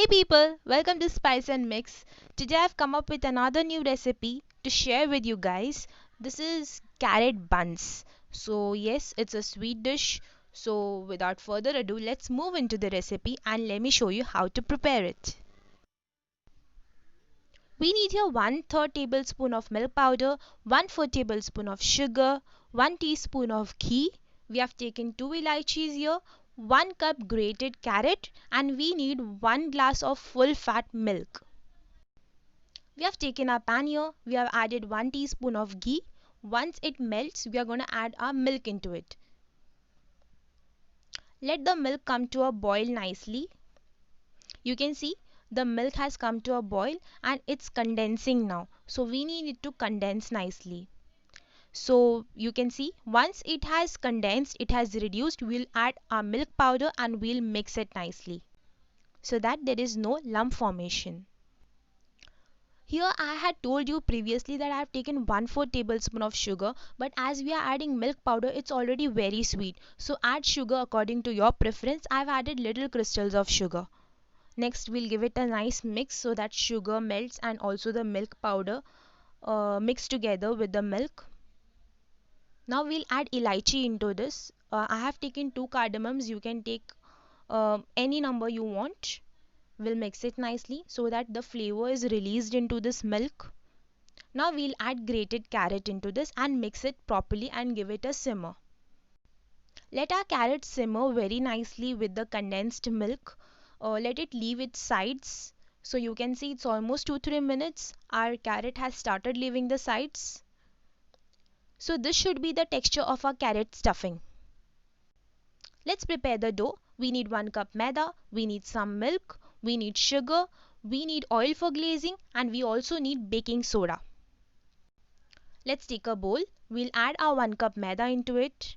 Hey people, welcome to Spice and Mix. Today I've come up with another new recipe to share with you guys. This is carrot buns. So yes, it's a sweet dish. So without further ado, let's move into the recipe and let me show you how to prepare it. We need here 1/3 tablespoon of milk powder, 1/4 tablespoon of sugar, 1 teaspoon of ghee. We have taken 2 elaichis here, 1 cup grated carrot, and we need 1 glass of full fat milk. We have taken our pan here, we have added 1 teaspoon of ghee. Once it melts, we are going to add our milk into it. Let the milk come to a boil nicely. You can see the milk has come to a boil and it's condensing now. So we need it to condense nicely. So you can see once it has condensed, it has reduced, we'll add our milk powder and we'll mix it nicely so that there is no lump formation. Here I had told you previously that I have taken 1/4 tablespoon of sugar, but as we are adding milk powder, it's already very sweet. So add sugar according to your preference. I've added little crystals of sugar. Next we'll give it a nice mix so that sugar melts and also the milk powder mix together with the milk. Now we'll add elaichi into this. I have taken 2 cardamoms. You can take any number you want. We'll mix it nicely so that the flavor is released into this milk. Now we'll add grated carrot into this and mix it properly and give it a simmer. Let our carrot simmer very nicely with the condensed milk. Let it leave its sides. So you can see it's almost 2-3 minutes. Our carrot has started leaving the sides. So this should be the texture of our carrot stuffing. Let's prepare the dough. We need 1 cup maida, we need some milk, we need sugar, we need oil for glazing, and we also need baking soda. Let's take a bowl. We'll add our 1 cup maida into it.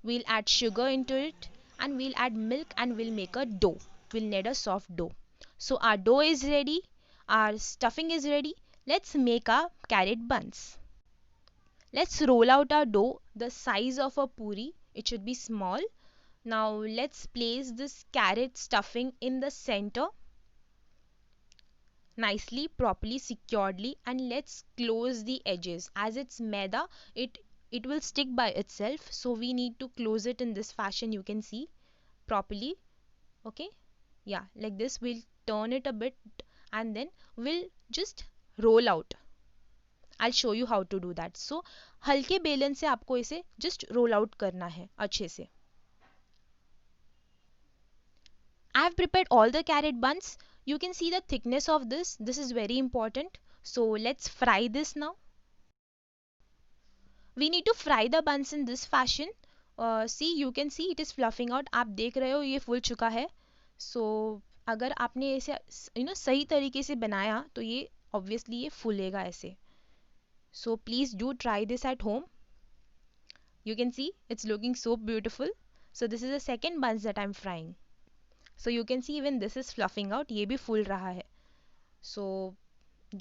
We'll add sugar into it and we'll add milk and we'll make a dough. We'll knead a soft dough. So our dough is ready. Our stuffing is ready. Let's make our carrot buns. Let's roll out our dough the size of a puri. It should be small. Now let's place this carrot stuffing in the center nicely, properly, securely, and let's close the edges. As it's maida, it will stick by itself, so we need to close it in this fashion. You can see properly. Okay, yeah, like this. We'll turn it a bit and then we'll just roll out. I'll show you how to do that. So हल्के बेलन से आपको इसे just roll out करना है अच्छे से. I have prepared all the carrot buns. You can see the thickness of this. This is very important. So let's fry this now. We need to fry the buns in this fashion. See, you can see it is fluffing out. आप देख रहे हो ये फूल चुका है. So अगर आपने इसे सही तरीके से बनाया तो ये obviously ये फूलेगा ऐसे. So please do try this at home. You can see it's looking so beautiful. So this is the second buns that I'm frying. So you can see even this is fluffing out. ये भी फूल रहा है. So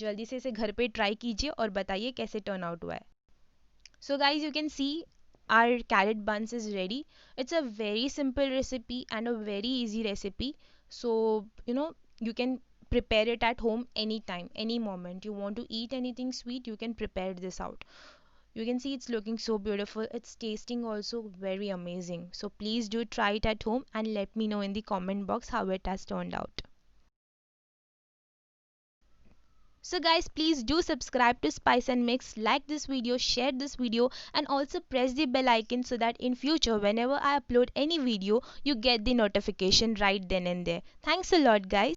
जल्दी से इसे घर पे try कीजिए और बताइए कैसे टर्न आउट हुआ है. So guys, you can see our carrot buns is ready. It's a very simple recipe and a very easy recipe. So you can prepare it at home anytime, any moment you want to eat anything sweet, you can prepare this out. You can see it's looking so beautiful. It's tasting also very amazing. So please do try it at home and let me know in the comment box how it has turned out. So guys, please do subscribe to Spice and Mix, like this video, share this video, and also press the bell icon so that in future whenever I upload any video, you get the notification right then and there. Thanks a lot guys.